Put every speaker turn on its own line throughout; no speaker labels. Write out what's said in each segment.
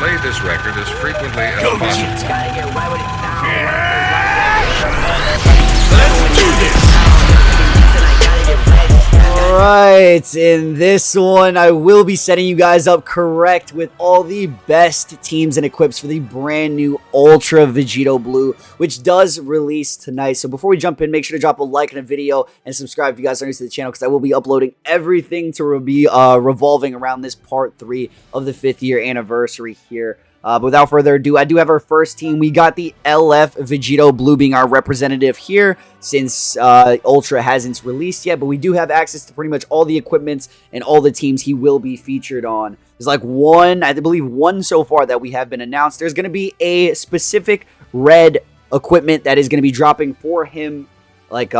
played this record as frequently as possible.
Let's do this!
Alright, in this one, I will be setting you guys up correct with all the best teams and equips for the brand new Ultra Vegito Blue, which does release tonight. So before we jump in, make sure to drop a like on the video and subscribe if you guys are new to the channel, because I will be uploading everything to be revolving around this part 3 of the 5th year anniversary here. But without further ado, I do have our first team. We got the LF Vegito Blue being our representative here, since Ultra hasn't released yet. But we do have access to pretty much all the equipments and all the teams he will be featured on. There's like I believe one so far that we have been announced. There's going to be a specific red equipment that is going to be dropping for him. Like,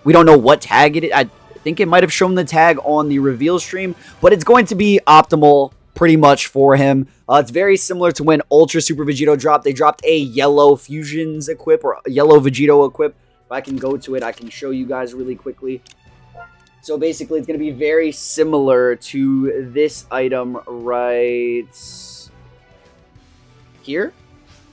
we don't know what tag it is. I think it might have shown the tag on the reveal stream, but it's going to be optimal pretty much for him. It's very similar to when Ultra Super Vegito dropped. They dropped a yellow Fusions equip, or a yellow Vegito equip. If I can go to it, I can show you guys really quickly. So basically, it's going to be very similar to this item right here.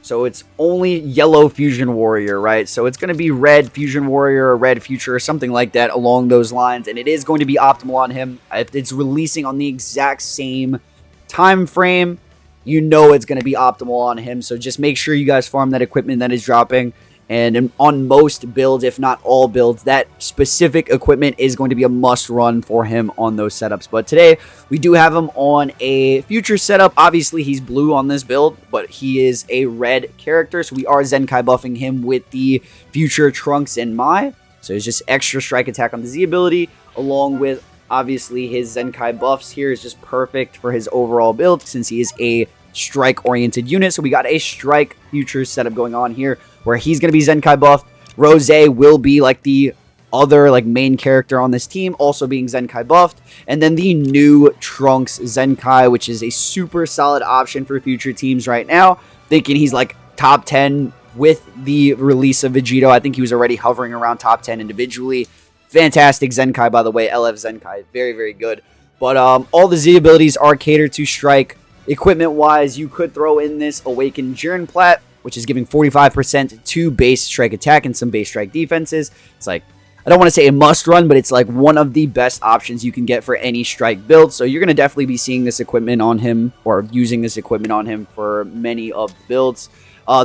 So it's only yellow Fusion Warrior, right? So it's going to be red Fusion Warrior or red Future or something like that along those lines. And it is going to be optimal on him. It's releasing on the exact same time frame, you know it's going to be optimal on him. So just make sure you guys farm that equipment that is dropping. And on most builds, if not all builds, that specific equipment is going to be a must run for him on those setups. But today, we do have him on a future setup. Obviously, he's blue on this build, but he is a red character. So we are Zenkai buffing him with the future Trunks and Mai. So it's just extra strike attack on the Z ability, along with obviously his Zenkai buffs here is just perfect for his overall build, since he is a strike-oriented unit. So we got a strike future setup going on here, where he's going to be Zenkai buffed. Rose will be like the other like main character on this team, also being Zenkai buffed. And then the new Trunks Zenkai, which is a super solid option for future teams right now. Thinking he's like top 10 with the release of Vegito. I think he was already hovering around top 10 individually. Fantastic Zenkai, by the way. LF Zenkai. Very, very good. But all the Z abilities are catered to strike. Equipment-wise, you could throw in this Awakened Jiren Plat, which is giving 45% to base strike attack and some base strike defenses. It's like, I don't want to say a must run, but it's like one of the best options you can get for any strike build. So you're going to definitely be seeing this equipment on him, or using this equipment on him for many of the builds.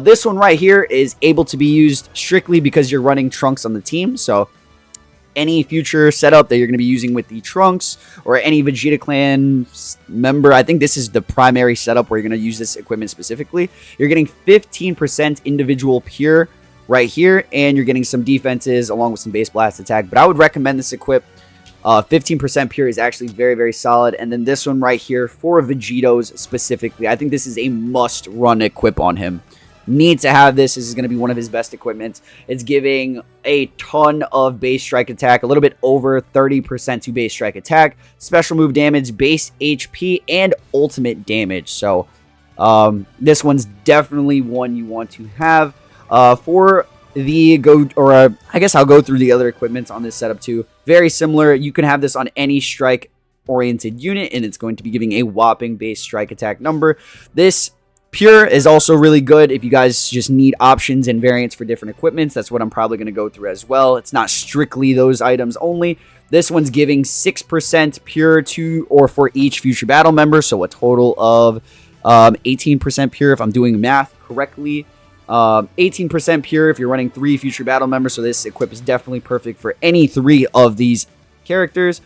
This one right here is able to be used strictly because you're running Trunks on the team. So any future setup that you're going to be using with the Trunks or any Vegeta Clan member, I think this is the primary setup where you're going to use this equipment specifically. You're getting 15% individual pure right here, and you're getting some defenses along with some base blast attack. But I would recommend this equip. 15% pure is actually very, very solid. And then this one right here for Vegitos specifically, I think this is a must-run equip on him. Need to have this. This is going to be one of his best equipments. It's giving a ton of base strike attack, a little bit over 30% to base strike attack, special move damage, base HP, and ultimate damage. So this one's definitely one you want to have. For the I guess I'll go through the other equipments on this setup too. Very similar. You can have this on any strike oriented unit, and it's going to be giving a whopping base strike attack number. This Pure is also really good if you guys just need options and variants for different equipments. That's what I'm probably going to go through as well. It's not strictly those items only. This one's giving 6% pure to or for each future battle member. So a total of 18% pure if I'm doing math correctly. 18% pure if you're running 3 future battle members. So this equip is definitely perfect for any 3 of these characters.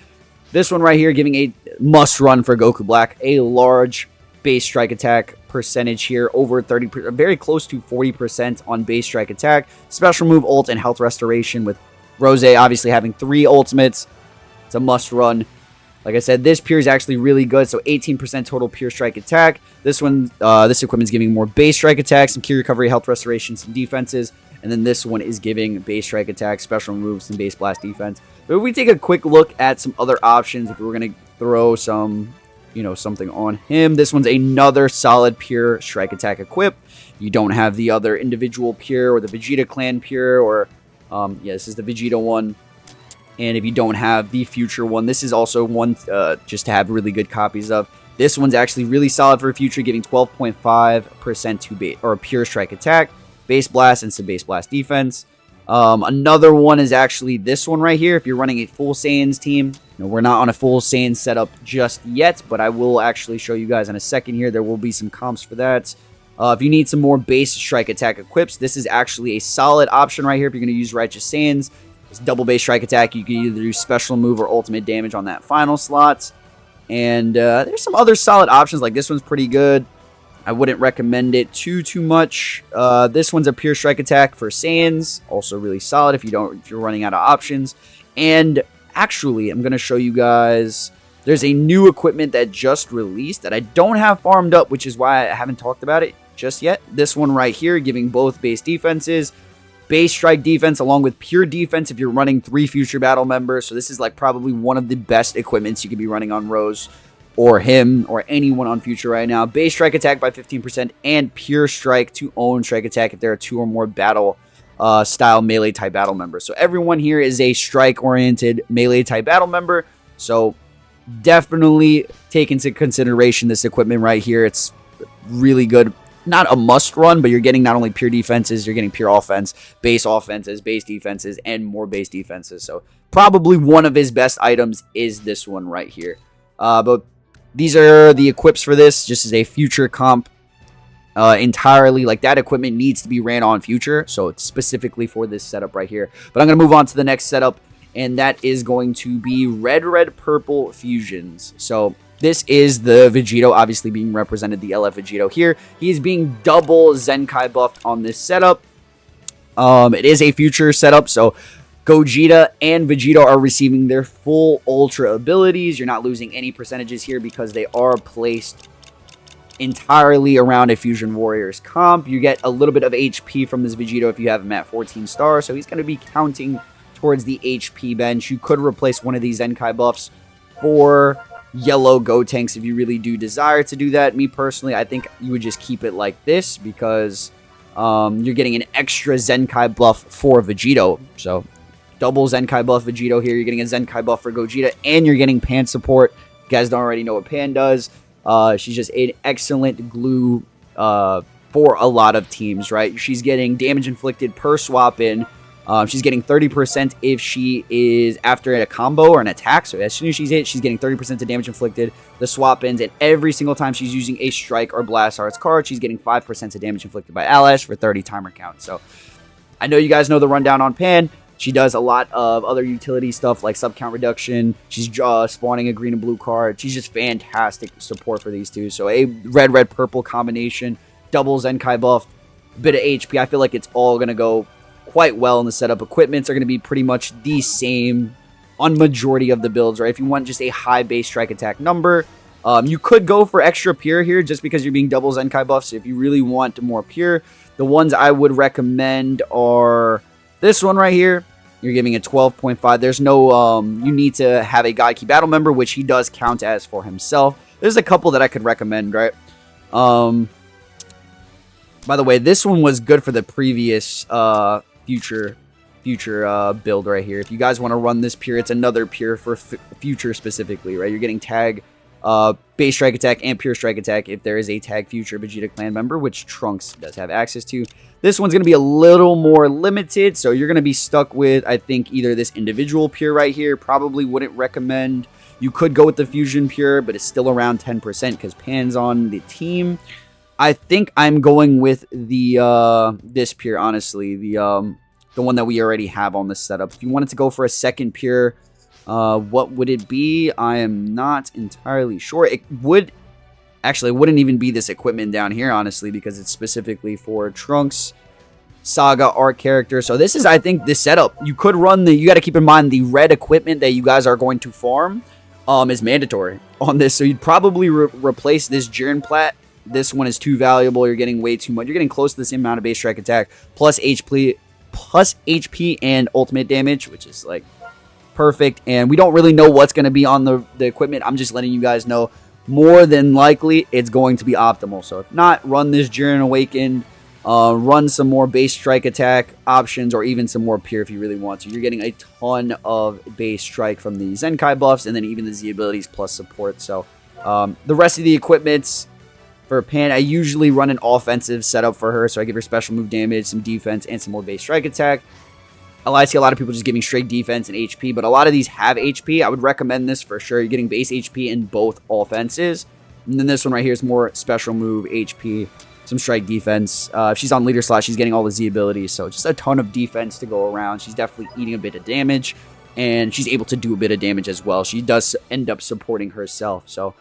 This one right here giving a must run for Goku Black. A large base strike attack percentage here, over 30%, very close to 40% on base strike attack, special move, ult, and health restoration, with Rose obviously having 3 ultimates. It's a must run. Like I said, this pure is actually really good, so 18% total pure strike attack. This one, this equipment is giving more base strike attack, some key recovery, health restoration, some defenses, and then this one is giving base strike attack, special moves, and base blast defense. But if we take a quick look at some other options, if we were going to throw some, something on him, this one's another solid pure strike attack equip. You don't have the other individual pure or the Vegeta Clan pure, or yeah, this is the Vegeta one. And if you don't have the future one, this is also one just to have really good copies of. This one's actually really solid for future, giving 12.5% to base or pure strike attack, base blast, and some base blast defense. Another one is actually this one right here. If you're running a full Saiyans team, we're not on a full Saiyan setup just yet, but I will actually show you guys in a second here. There will be some comps for that. If you need some more base strike attack equips, this is actually a solid option right here. If you're going to use Righteous Saiyans, it's double base strike attack. You can either do special move or ultimate damage on that final slot. And there's some other solid options, like this one's pretty good. I wouldn't recommend it too much. This one's a pure strike attack for Saiyans, also really solid if you're running out of options. And actually, I'm going to show you guys, there's a new equipment that just released that I don't have farmed up, which is why I haven't talked about it just yet. This one right here, giving both base defenses, base strike defense along with pure defense if you're running 3 future battle members. So this is like probably one of the best equipments you could be running on Rose or him or anyone on future right now. Base strike attack by 15% and pure strike to own strike attack if there are 2 or more battle style melee type battle members. So everyone here is a strike oriented melee type battle member. So definitely take into consideration this equipment right here. It's really good. Not a must run, but you're getting not only pure defenses, you're getting pure offenses, base defenses, and more base defenses. So probably one of his best items is this one right here. But these are the equips for this, just as a future comp entirely. Like that equipment needs to be ran on future, so it's specifically for this setup right here. But I'm going to move on to the next setup, and that is going to be red purple fusions. So this is the Vegito, obviously being represented, the LF Vegito here. He is being double Zenkai buffed on this setup. It is a future setup, so Gogeta and Vegito are receiving their full Ultra abilities. You're not losing any percentages here because they are placed entirely around a Fusion Warriors comp. You get a little bit of HP from this Vegito if you have him at 14 stars, so he's going to be counting towards the HP bench. You could replace one of these Zenkai buffs for yellow Gotenks if you really do desire to do that. Me personally, I think you would just keep it like this because you're getting an extra Zenkai buff for Vegito. So double Zenkai buff Vegito here. You're getting a Zenkai buff for Gogeta, and you're getting Pan support. You guys don't already know what Pan does. She's just an excellent glue for a lot of teams, right? She's getting damage inflicted per swap in. She's getting 30% if she is after a combo or an attack. So as soon as she's hit, she's getting 30% of damage inflicted. The swap ins, and every single time she's using a strike or blast arts card, she's getting 5% of damage inflicted by allies for 30 timer count. So I know you guys know the rundown on Pan. She does a lot of other utility stuff like sub count reduction. She's spawning a green and blue card. She's just fantastic support for these two. So a red purple combination, double Zenkai buff, bit of HP. I feel like it's all gonna go quite well in the setup. Equipments are going to be pretty much the same on majority of the builds, right? If you want just a high base strike attack number, you could go for extra pure here just because you're being double Zenkai buffs. So if you really want more pure, the ones I would recommend are this one right here. You're giving it 12.5. There's no, you need to have a Gikku battle member, which he does count as for himself. There's a couple that I could recommend, right? By the way, this one was good for the previous future build right here. If you guys want to run this pure, it's another pure for future specifically, right? You're getting tag base strike attack and pure strike attack if there is a tag future Vegeta clan member, which Trunks does have access to. This one's going to be a little more limited, so you're going to be stuck with, I think, either this individual pure right here. Probably wouldn't recommend. You could go with the fusion pure, but it's still around 10% because Pan's on the team. I think I'm going with the this pure, honestly, the one that we already have on the setup. If you wanted to go for a second pure, what would it be? I am not entirely sure. It would actually, it wouldn't even be this equipment down here, honestly, because it's specifically for Trunks Saga art character. So this is, I think, this setup. You could run the, you got to keep in mind the red equipment that you guys are going to farm is mandatory on this. So you'd probably replace this Jiren Plat. This one is too valuable. You're getting way too much. You're getting close to the same amount of base strike attack plus HP and ultimate damage, which is like perfect. And we don't really know what's going to be on the equipment. I'm just letting you guys know more than likely it's going to be optimal. So if not, run this Jiren Awakened, run some more base strike attack options, or even some more pure if you really want to. You're getting a ton of base strike from the Zenkai buffs and then even the Z abilities plus support. So The rest of the equipments for Pan, I usually run an offensive setup for her, so I give her special move damage, some defense, and some more base strike attack. I see a lot of people just giving straight defense and HP, but a lot of these have HP. I would recommend this for sure. You're getting base HP in both offenses. And then this one right here is more special move, HP, some strike defense. If she's on leader slot, she's getting all the Z abilities, so just a ton of defense to go around. She's definitely eating a bit of damage, and she's able to do a bit of damage as well. She does end up supporting herself. So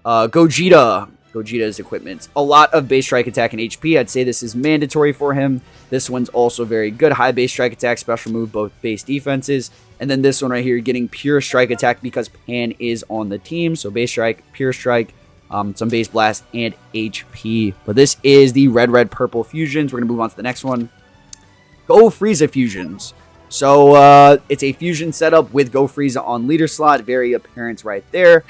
Gogeta's equipment. A lot of base strike attack and HP. I'd say this is mandatory for him. This one's also very good. High base strike attack, special move, both base defenses. And then this one right here, you're getting pure strike attack because Pan is on the team. So base strike, pure strike, some base blast, and HP. But this is the red purple fusions. We're going to move on to the next one. Go Frieza fusions. So it's a fusion setup with Go Frieza on leader slot. Very apparent right there.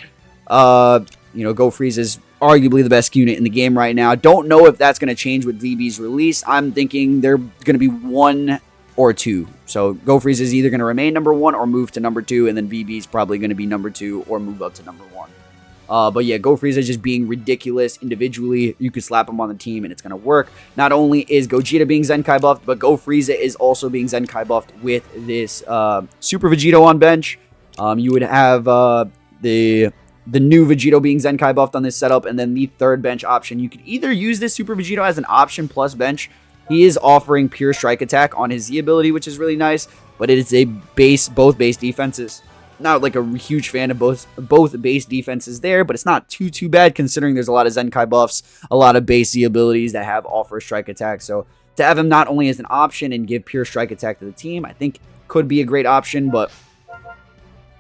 You know, Go Frieza is arguably the best unit in the game right now. Don't know if that's going to change with VB's release. I'm thinking they're going to be 1 or 2. So Go Frieza is either going to remain number 1 or move to number 2, and then VB's probably going to be number 2 or move up to number 1. But yeah, Go Frieza just being ridiculous individually. You could slap him on the team and it's going to work. Not only is Gogeta being Zenkai buffed, but Go Frieza is also being Zenkai buffed with this Super Vegito on bench. You would have the new Vegito being Zenkai buffed on this setup, and then the third bench option. You could either use this Super Vegito as an option plus bench. He is offering pure strike attack on his Z ability, which is really nice, but it is a both base defenses. Not like a huge fan of both base defenses there, but it's not too bad considering there's a lot of Zenkai buffs, a lot of base Z abilities that have offer strike attack. So to have him not only as an option and give pure strike attack to the team, I think could be a great option, but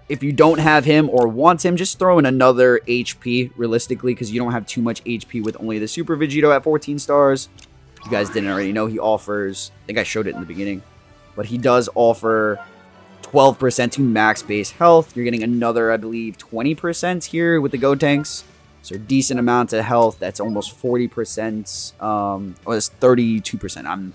if you don't have him or want him, just throw in another HP, realistically, because you don't have too much HP with only the Super Vegito at 14 stars. If you guys didn't already know, he offers, I think I showed it in the beginning, but he does offer 12% to max base health. You're getting another, I believe, 20% here with the Go Tanks. So decent amount of health. That's almost 40%. Or that's 32%.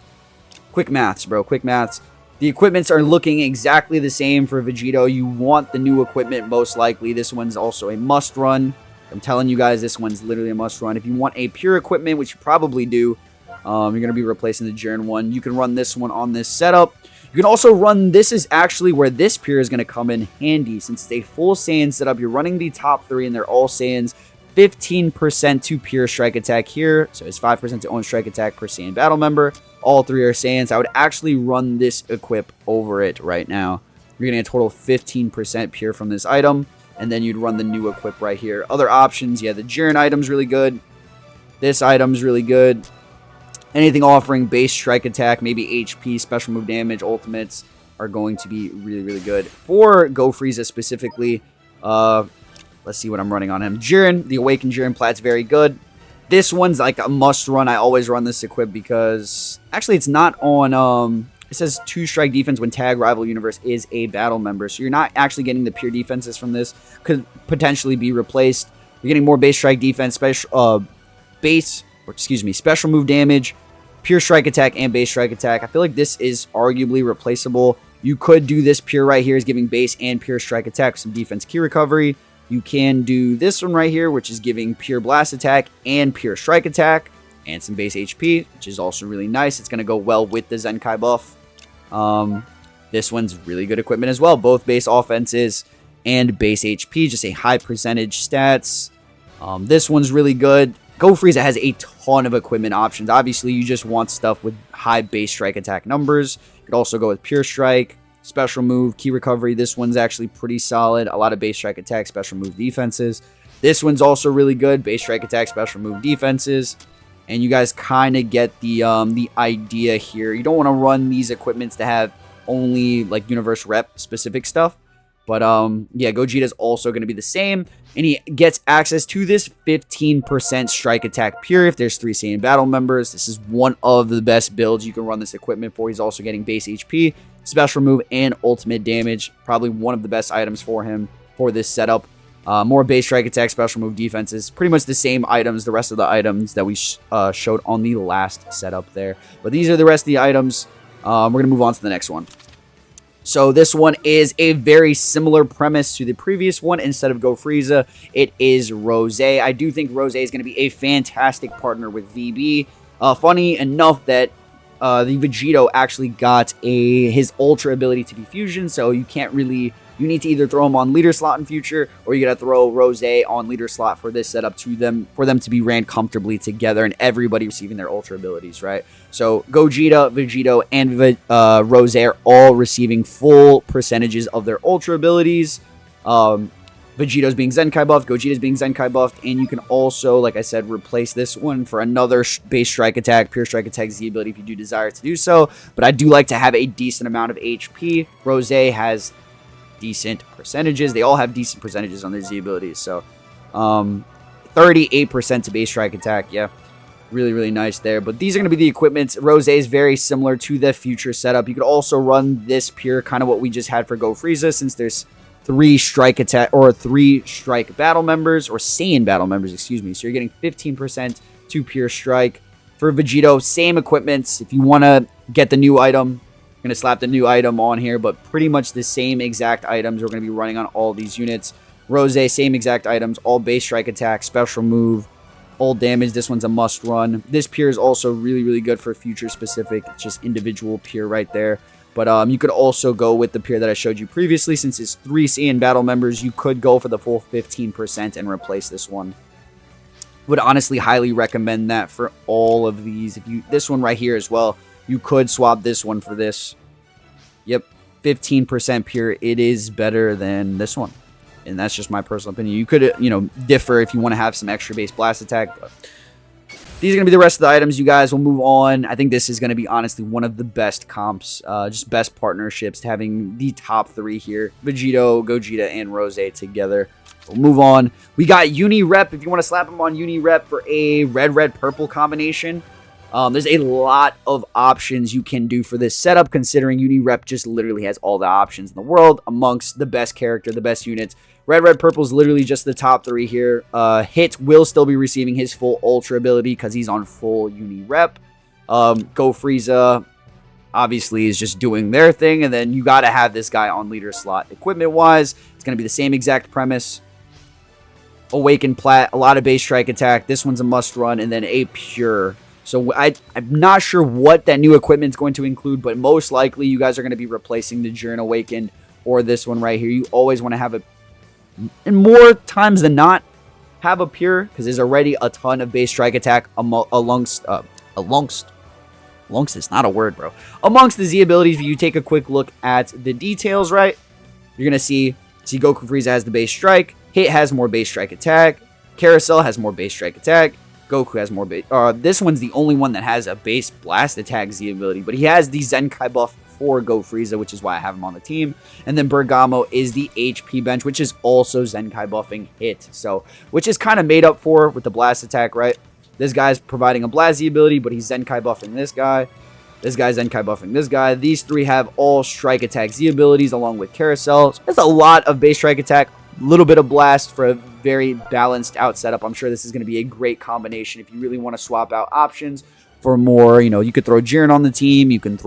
Quick maths, bro. Quick maths. The equipments are looking exactly the same for Vegito. You want the new equipment most likely. This one's also a must run. I'm telling you guys, this one's literally a must run. If you want a pure equipment, which you probably do, you're going to be replacing the Jiren one. You can run this one on this setup. You can also run, this is actually where this pure is going to come in handy. Since it's a full Saiyan setup, you're running the top 3 and they're all Saiyans. 15% to pure strike attack here. So it's 5% to own strike attack per Saiyan battle member. All 3 are Saiyans. I would actually run this equip over it right now. You're getting a total of 15% pure from this item. And then you'd run the new equip right here. Other options, yeah, the Jiren item's really good. This item's really good. Anything offering base strike attack, maybe HP, special move damage, ultimates are going to be really good. For Go Frieza specifically, let's see what I'm running on him. Jiren, the Awakened Jiren Plat's very good. This one's like a must run. I always run this equip because actually it's not on, it says 2 strike defense when tag rival universe is a battle member. So you're not actually getting the pure defenses from this. Could potentially be replaced. You're getting more base strike defense, special move damage, pure strike attack, and base strike attack. I feel like this is arguably replaceable. You could do this pure right here is giving base and pure strike attack, some defense key recovery. You can do this one right here, which is giving pure blast attack and pure strike attack and some base HP, which is also really nice. It's going to go well with the Zenkai buff. This one's really good equipment as well. Both base offenses and base HP, just a high percentage stats. This one's really good. Go Frieza has a ton of equipment options. Obviously, you just want stuff with high base strike attack numbers. You could also go with pure strike, special move, key recovery. This one's actually pretty solid. A lot of base strike attack, special move defenses. This one's also really good. Base strike attack, special move defenses. And you guys kind of get the idea here. You don't want to run these equipments to have only like universe rep specific stuff. But yeah, Gogeta's also going to be the same. And he gets access to this 15% strike attack pure if there's 3 Saiyan battle members. This is one of the best builds you can run this equipment for. He's also getting base HP, special move, and ultimate damage. Probably one of the best items for him for this setup. More base strike attack, special move defenses. Pretty much the same items, the rest of the items that we showed on the last setup there. But these are the rest of the items. We're going to move on to the next one. So this one is a very similar premise to the previous one. Instead of Go Frieza, it is Rose. I do think Rose is going to be a fantastic partner with VB. Funny enough that the Vegito actually got his Ultra ability to be Fusion, so you can't really... You need to either throw him on leader slot in future, or you got to throw Rose on leader slot for this setup for them to be ran comfortably together and everybody receiving their Ultra abilities, right? So Gogeta, Vegito, and Rose are all receiving full percentages of their Ultra abilities. Vegito's being Zenkai buffed, Gogeta's being Zenkai buffed, and you can also, like I said, replace this one for another base strike attack, pure strike attack Z ability if you do desire to do so. But I do like to have a decent amount of HP. Rose has decent percentages. They all have decent percentages on their Z abilities. So 38% to base strike attack. Yeah, really, really nice there. But these are going to be the equipments. Rose is very similar to the future setup. You could also run this pure, kind of what we just had for Go Frieza, since there's 3 strike attack or 3 strike battle members, or Saiyan battle members, excuse me. So you're getting 15% to pure strike. For Vegito, same equipments. If you want to get the new item, going to slap the new item on here, but pretty much the same exact items we're going to be running on all these units. Rose, same exact items, all base strike attack, special move, all damage. This one's a must run. This pure is also really, really good for future specific. It's just individual pure right there. But you could also go with the pure that I showed you previously. Since it's 3 Saiyan battle members, you could go for the full 15% and replace this one. Would honestly highly recommend that for all of these. This one right here as well, you could swap this one for this. Yep, 15% pure. It is better than this one. And that's just my personal opinion. You could, differ if you want to have some extra base blast attack. But these are going to be the rest of the items, you guys. We'll move on. I think this is going to be, honestly, one of the best comps. Just best partnerships, having the top 3 here. Vegito, Gogeta, and Rose together. We'll move on. We got Uni Rep. If you want to slap him on Uni Rep for a red-red-purple combination, there's a lot of options you can do for this setup, considering Uni Rep just literally has all the options in the world amongst the best character, the best units. Red-red-purple is literally just the top 3 here. Hit will still be receiving his full Ultra ability because he's on full Uni Rep. Go Frieza, obviously, is just doing their thing. And then you got to have this guy on leader slot. Equipment-wise, it's going to be the same exact premise. Awakened Plat, a lot of base strike attack. This one's a must run. And then a pure. So I'm not sure what that new equipment is going to include, but most likely you guys are going to be replacing the Jiren Awakened or this one right here. You always want to have and more times than not, have a pure, because there's already a ton of base strike attack amongst it's not a word, bro. Amongst the Z abilities. If you take a quick look at the details, right, you're gonna see Goku Frieza has the base strike, Hit has more base strike attack, Carousel has more base strike attack, Goku has more base. This one's the only one that has a base blast attack Z ability, but he has the Zenkai buff for Go Frieza, which is why I have him on the team. And then Bergamo is the HP bench, which is also Zenkai buffing Hit. So, which is kind of made up for with the blast attack, right? This guy's providing a blast Z ability, but he's Zenkai buffing this guy. This guy's Zenkai buffing this guy. These 3 have all strike attack Z abilities along with Carousel. So there's a lot of base strike attack, a little bit of blast for a very balanced out setup. I'm sure this is going to be a great combination if you really want to swap out options for more. You could throw Jiren on the team. You can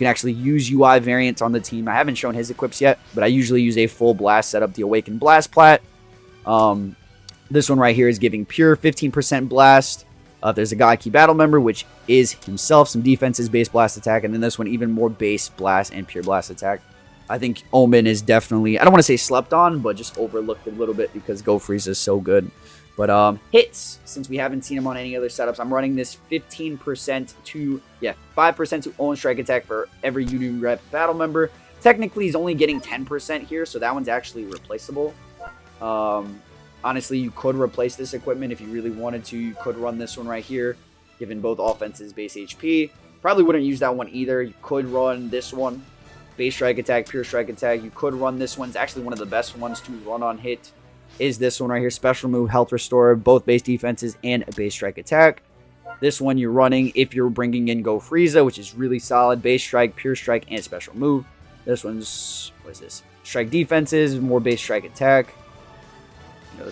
actually use UI variants on the team. I haven't shown his equips yet, but I usually use a full blast setup, the Awakened Blast Plat. This one right here is giving pure 15% blast. There's a Gikku battle member, which is himself some defenses, base blast attack, and then this one even more base blast and pure blast attack. I think Omen is definitely, I don't want to say slept on, but just overlooked a little bit because Go Frieza is so good. But hits, since we haven't seen him on any other setups, I'm running this 5% to own strike attack for every Uni Rep battle member. Technically, he's only getting 10% here, so that one's actually replaceable. Honestly, you could replace this equipment if you really wanted to. You could run this one right here, given both offenses base HP. Probably wouldn't use that one either. You could run this one, base strike attack, pure strike attack. You could run this one. It's actually one of the best ones to run on Hit. Is this one right here, special move, health restore, both base defenses and a base strike attack. This one you're running if you're bringing in Go Frieza, which is really solid, base strike, pure strike, and special move. This one's, what is this? Strike defenses, more base strike attack.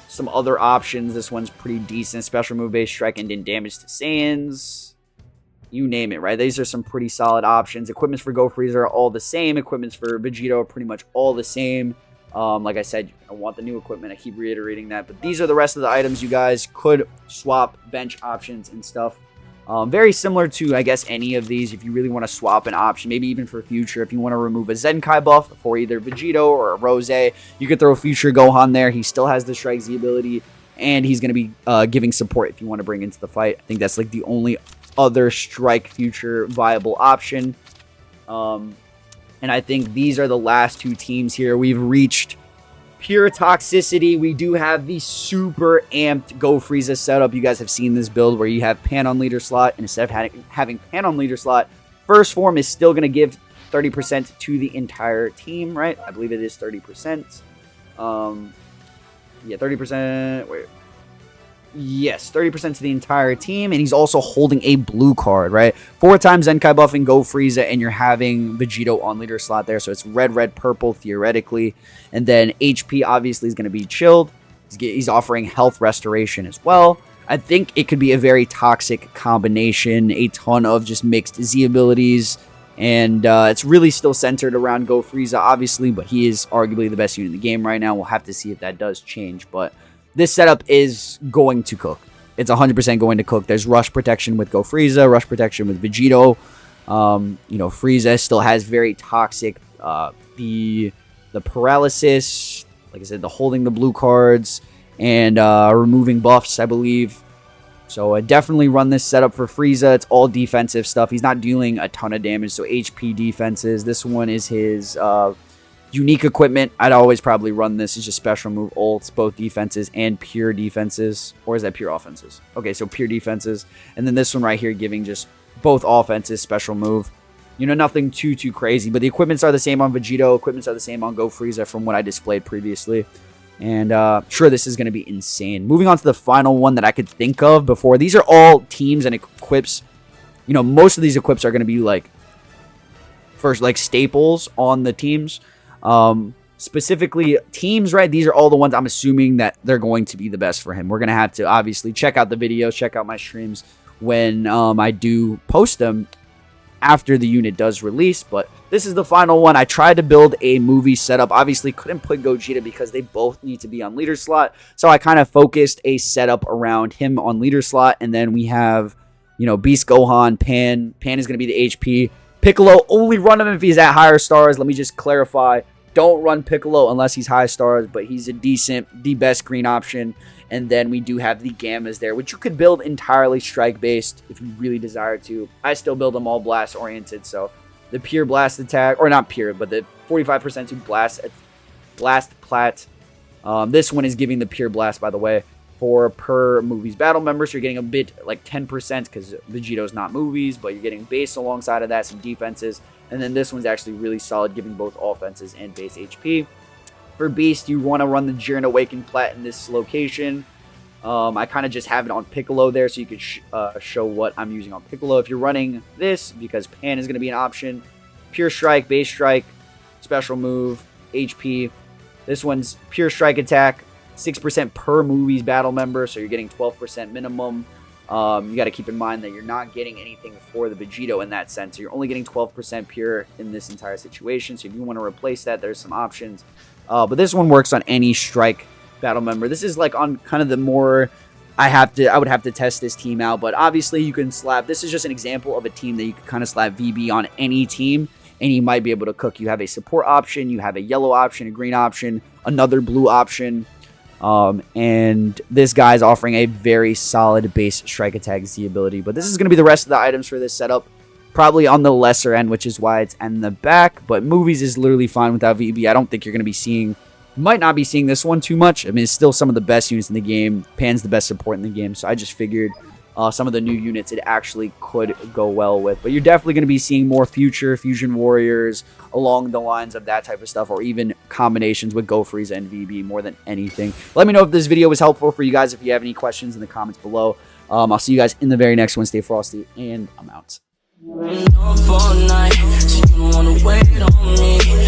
Some other options. This one's pretty decent, special move, base strike, and then damage to Saiyans. you name it, right? These are some pretty solid options. Equipments for Go Freezer are all the same. Equipments for Vegito are pretty much all the same. Like I said, I want the new equipment. I keep reiterating that. But these are the rest of the items you guys could swap, bench options and stuff. Very similar to, I guess, any of these. If you really want to swap an option, maybe even for future, if you want to remove a Zenkai buff for either Vegito or a Rose, you could throw future Gohan there. He still has the Strike Z ability, and he's going to be giving support if you want to bring into the fight. I think that's like the only other Strike future viable option. And I think these are the last two teams here. We've reached pure toxicity. We do have the super amped Go Frieza setup. You guys have seen this build where you have Pan on leader slot, and instead of having Pan on leader slot, first form is still going to give 30% to the entire team, right? I believe it is 30%. Yeah, 30%. Wait. Yes, 30% to the entire team, and he's also holding a blue card, right? 4 times Zenkai buffing Go Frieza, and you're having Vegito on leader slot there, so it's red, red, purple, theoretically. And then HP, obviously, is going to be chilled. He's offering health restoration as well. I think it could be a very toxic combination, a ton of just mixed Z abilities, and it's really still centered around Go Frieza, obviously, but he is arguably the best unit in the game right now. We'll have to see if that does change, but this setup is going to cook. It's 100% going to cook. There's rush protection with Go Frieza, rush protection with Vegito. You know, Frieza still has very toxic, the paralysis, like I said, the holding the blue cards, and removing buffs, I believe. So I definitely run this setup for Frieza. It's all defensive stuff. He's not dealing a ton of damage, so HP defenses. This one is his unique equipment. I'd always probably run this as just special move ults, both defenses and pure defenses. Or is that pure offenses? Okay, so pure defenses. And then this one right here giving just both offenses, special move. You know, nothing too crazy. But the equipments are the same on Vegito. Equipments are the same on Go Frieza from what I displayed previously. And sure, this is going to be insane. Moving on to the final one that I could think of before. These are all teams and equips. You know, most of these equips are going to be like, first, like staples on the teams. Specifically teams, right? These are all the ones I'm assuming that they're going to be the best for him. We're going to have to obviously check out the videos, check out my streams when I do post them after the unit does release, but this is the final one. I tried to build a movie setup. Obviously couldn't put Gogeta because they both need to be on leader slot. So I kind of focused a setup around him on leader slot. And then we have, you know, Beast Gohan, Pan. Pan is going to be the HP. Piccolo, only run him if he's at higher stars. Let me just clarify. Don't run Piccolo unless he's high stars, but he's a decent, the best green option. And then we do have the Gammas there, which you could build entirely strike-based if you really desire to. I still build them all blast-oriented, so the pure blast attack, or not pure, but the 45% to blast plat. This one is giving the pure blast, by the way, for per movies battle member. So you're getting a bit like 10% because Vegito's not movies, but you're getting base alongside of that, some defenses. And then this one's actually really solid, giving both offenses and base HP. For Beast, you want to run the Jiren Awakened Plat in this location. I kind of just have it on Piccolo there, so you could show what I'm using on Piccolo. If you're running this, because Pan is going to be an option, Pure Strike, Base Strike, Special Move, HP. This one's Pure Strike Attack, 6% per movie's battle member, so you're getting 12% minimum. You got to keep in mind that you're not getting anything for the Vegito in that sense. So you're only getting 12% pure in this entire situation. So if you want to replace that, there's some options. But this one works on any strike battle member. This is like on kind of the more I would have to test this team out. But obviously you can slap. This is just an example of a team that you could kind of slap VB on any team, and you might be able to cook. You have a support option, you have a yellow option, a green option, another blue option. And this guy's offering a very solid base strike attack Z ability. But this is going to be the rest of the items for this setup. Probably on the lesser end, which is why it's in the back. But movies is literally fine without VB. I don't think you're going to be seeing... Might not be seeing this one too much. I mean, it's still some of the best units in the game. Pan's the best support in the game. So I just figured some of the new units it actually could go well with. But you're definitely going to be seeing more future Fusion Warriors along the lines of that type of stuff, or even combinations with Go Frieza and VB more than anything. Let me know if this video was helpful for you guys. If you have any questions in the comments below. I'll see you guys in the very next one. Stay frosty, and I'm out. Up all night, so you don't wanna wait on me.